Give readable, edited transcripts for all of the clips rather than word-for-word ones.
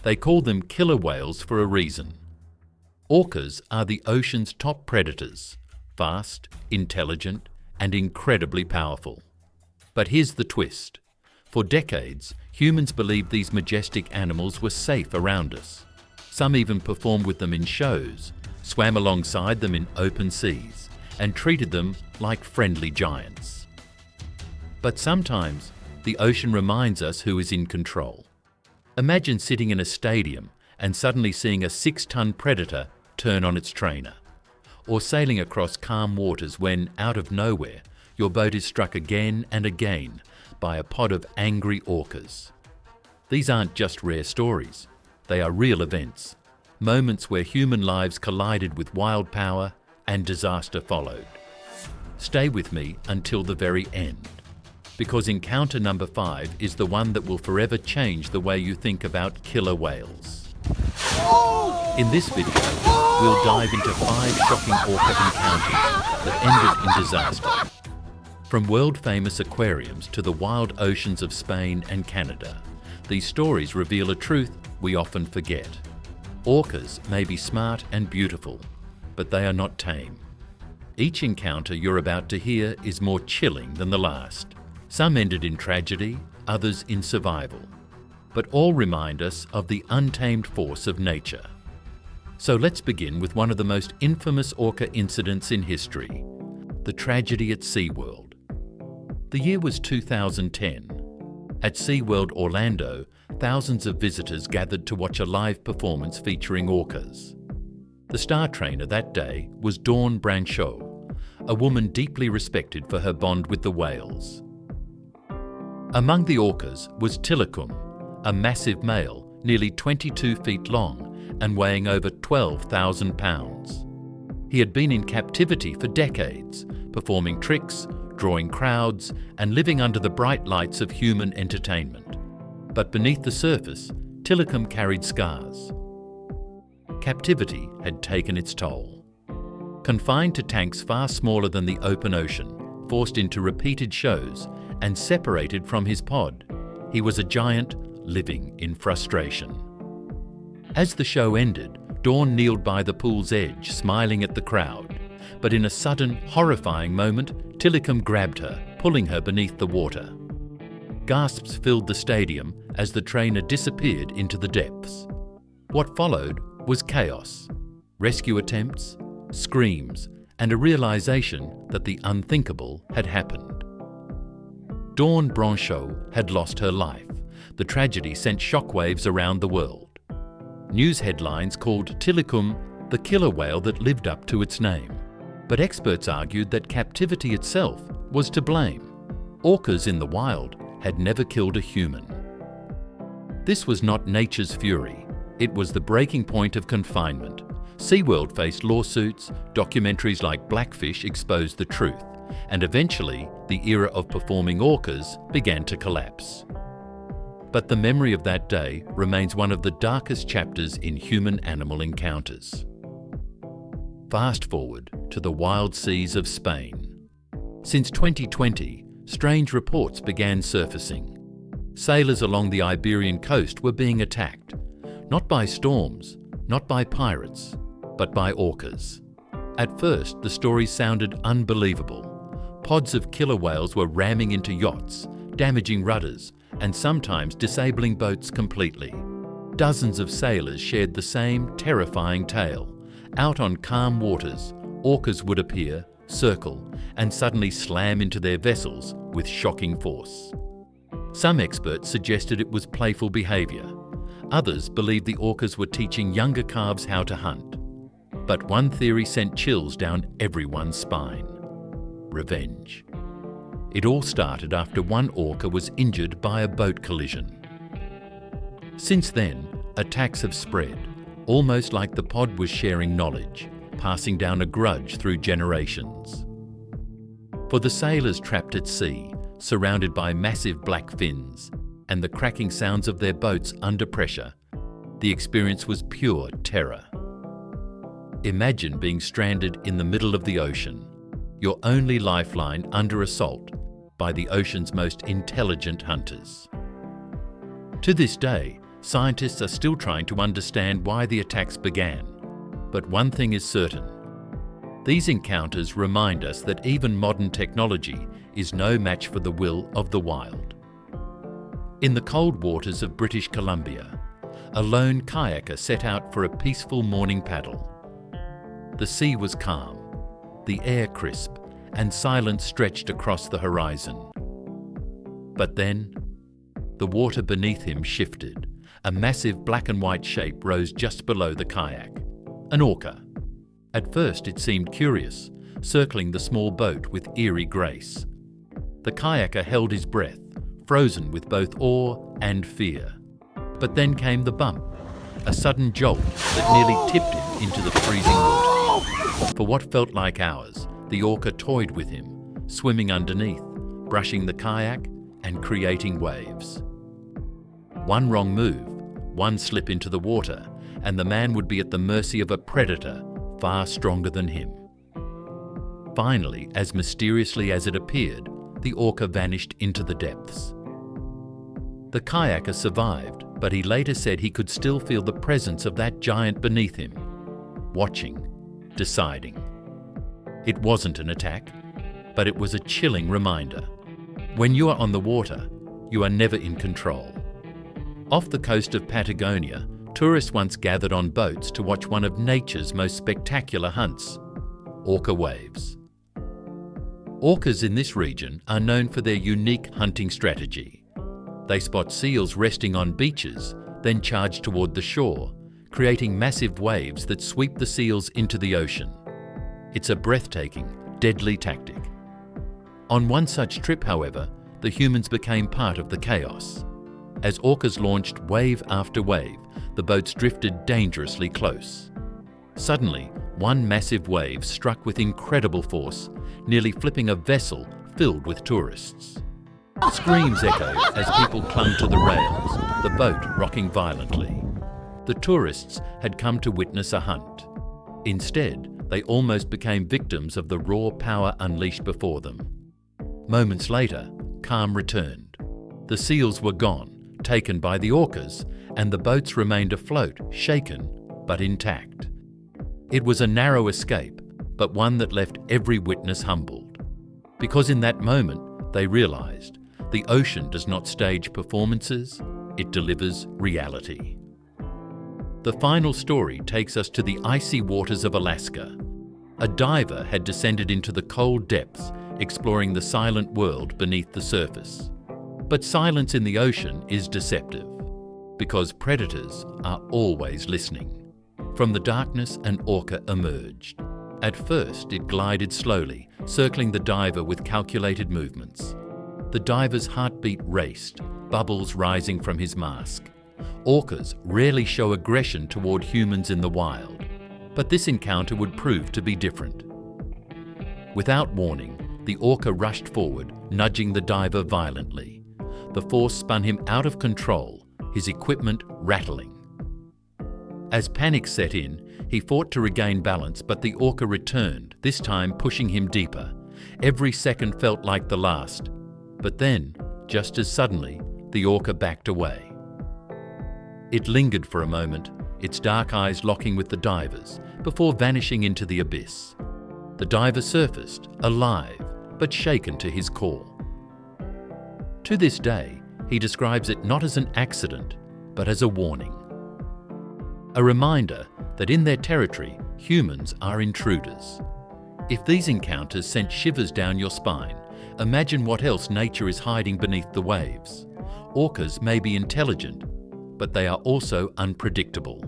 They call them killer whales for a reason. Orcas are the ocean's top predators, fast, intelligent, and incredibly powerful. But here's the twist. For decades, humans believed these majestic animals were safe around us. Some even performed with them in shows, swam alongside them in open seas, and treated them like friendly giants. But sometimes, the ocean reminds us who is in control. Imagine sitting in a stadium and suddenly seeing a 6-ton predator turn on its trainer, or sailing across calm waters when, out of nowhere, your boat is struck again and again by a pod of angry orcas. These aren't just rare stories, they are real events, moments where human lives collided with wild power and disaster followed. Stay with me until the very end, because encounter number 5 is the one that will forever change the way you think about killer whales. In this video, we'll dive into 5 shocking orca encounters that ended in disaster. From world-famous aquariums to the wild oceans of Spain and Canada, these stories reveal a truth we often forget. Orcas may be smart and beautiful, but they are not tame. Each encounter you're about to hear is more chilling than the last. Some ended in tragedy, others in survival. But all remind us of the untamed force of nature. So let's begin with one of the most infamous orca incidents in history, the tragedy at SeaWorld. The year was 2010. At SeaWorld Orlando, thousands of visitors gathered to watch a live performance featuring orcas. The star trainer that day was Dawn Brancheau, a woman deeply respected for her bond with the whales. Among the orcas was Tilikum, a massive male, nearly 22 feet long and weighing over 12,000 pounds. He had been in captivity for decades, performing tricks, drawing crowds, and living under the bright lights of human entertainment. But beneath the surface, Tilikum carried scars. Captivity had taken its toll. Confined to tanks far smaller than the open ocean, forced into repeated shows, and separated from his pod, he was a giant living in frustration. As the show ended, Dawn kneeled by the pool's edge, smiling at the crowd. But in a sudden, horrifying moment, Tilikum grabbed her, pulling her beneath the water. Gasps filled the stadium as the trainer disappeared into the depths. What followed was chaos, rescue attempts, screams, and a realization that the unthinkable had happened. Dawn Brancheau had lost her life. The tragedy sent shockwaves around the world. News headlines called Tilikum the killer whale that lived up to its name. But experts argued that captivity itself was to blame. Orcas in the wild had never killed a human. This was not nature's fury. It was the breaking point of confinement. SeaWorld faced lawsuits, documentaries like Blackfish exposed the truth, and eventually the era of performing orcas began to collapse. But the memory of that day remains one of the darkest chapters in human-animal encounters. Fast forward to the wild seas of Spain. Since 2020, strange reports began surfacing. Sailors along the Iberian coast were being attacked, not by storms, not by pirates, but by orcas. At first, the stories sounded unbelievable. Pods of killer whales were ramming into yachts, damaging rudders, and sometimes disabling boats completely. Dozens of sailors shared the same terrifying tale. Out on calm waters, orcas would appear, circle, and suddenly slam into their vessels with shocking force. Some experts suggested it was playful behavior. Others believed the orcas were teaching younger calves how to hunt. But one theory sent chills down everyone's spine: revenge. It all started after one orca was injured by a boat collision. Since then, attacks have spread, almost like the pod was sharing knowledge, passing down a grudge through generations. For the sailors trapped at sea, surrounded by massive black fins, and the cracking sounds of their boats under pressure, the experience was pure terror. Imagine being stranded in the middle of the ocean, your only lifeline under assault by the ocean's most intelligent hunters. To this day, Scientists are still trying to understand why the attacks began. But one thing is certain. These encounters remind us that even modern technology is no match for the will of the wild. In the cold waters of British Columbia, a lone kayaker set out for a peaceful morning paddle. The sea was calm, the air crisp, and silence stretched across the horizon. But then, the water beneath him shifted. A massive black and white shape rose just below the kayak. An orca. At first it seemed curious, circling the small boat with eerie grace. The kayaker held his breath, frozen with both awe and fear. But then came the bump, a sudden jolt that nearly tipped him into the freezing water. For what felt like hours, the orca toyed with him, swimming underneath, brushing the kayak and creating waves. One wrong move, one slip into the water, and the man would be at the mercy of a predator far stronger than him. Finally, as mysteriously as it appeared, the orca vanished into the depths. The kayaker survived, but he later said he could still feel the presence of that giant beneath him, watching, deciding. It wasn't an attack, but it was a chilling reminder. When you are on the water, you are never in control. Off the coast of Patagonia, tourists once gathered on boats to watch one of nature's most spectacular hunts, orca waves. Orcas in this region are known for their unique hunting strategy. They spot seals resting on beaches, then charge toward the shore, creating massive waves that sweep the seals into the ocean. It's a breathtaking, deadly tactic. On one such trip, however, the humans became part of the chaos. As orcas launched wave after wave, the boats drifted dangerously close. Suddenly, one massive wave struck with incredible force, nearly flipping a vessel filled with tourists. Screams echoed as people clung to the rails, the boat rocking violently. The tourists had come to witness a hunt. Instead, they almost became victims of the raw power unleashed before them. Moments later, calm returned. The seals were gone, taken by the orcas, and the boats remained afloat, shaken but intact. It was a narrow escape, but one that left every witness humbled. Because in that moment, they realized the ocean does not stage performances, it delivers reality. The final story takes us to the icy waters of Alaska. A diver had descended into the cold depths, exploring the silent world beneath the surface. But silence in the ocean is deceptive, because predators are always listening. From the darkness, an orca emerged. At first, it glided slowly, circling the diver with calculated movements. The diver's heartbeat raced, bubbles rising from his mask. Orcas rarely show aggression toward humans in the wild, but this encounter would prove to be different. Without warning, the orca rushed forward, nudging the diver violently. The force spun him out of control, his equipment rattling. As panic set in, he fought to regain balance, but the orca returned, this time pushing him deeper. Every second felt like the last. But then, just as suddenly, the orca backed away. It lingered for a moment, its dark eyes locking with the diver's, before vanishing into the abyss. The diver surfaced, alive, but shaken to his core. To this day, he describes it not as an accident, but as a warning. A reminder that in their territory, humans are intruders. If these encounters sent shivers down your spine, imagine what else nature is hiding beneath the waves. Orcas may be intelligent, but they are also unpredictable.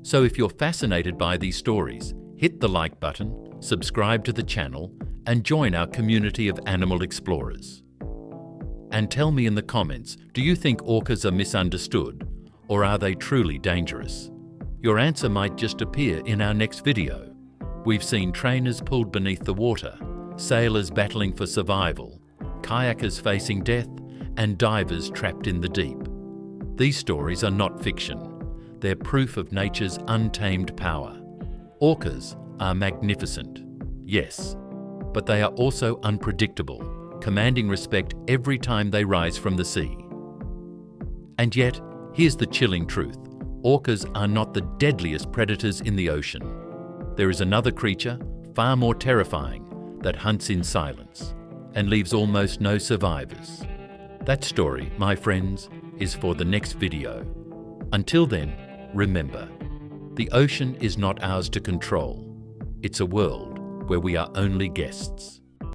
So if you're fascinated by these stories, hit the like button, subscribe to the channel, and join our community of animal explorers. And tell me in the comments, do you think orcas are misunderstood, or are they truly dangerous? Your answer might just appear in our next video. We've seen trainers pulled beneath the water, sailors battling for survival, kayakers facing death, and divers trapped in the deep. These stories are not fiction. They're proof of nature's untamed power. Orcas are magnificent, yes, but they are also unpredictable, commanding respect every time they rise from the sea. And yet, Here's the chilling truth. Orcas are not the deadliest predators in the ocean. There is another creature, far more terrifying, that hunts in silence and leaves almost no survivors. That story, my friends, is for the next video. Until then, remember, the ocean is not ours to control. It's a world where we are only guests.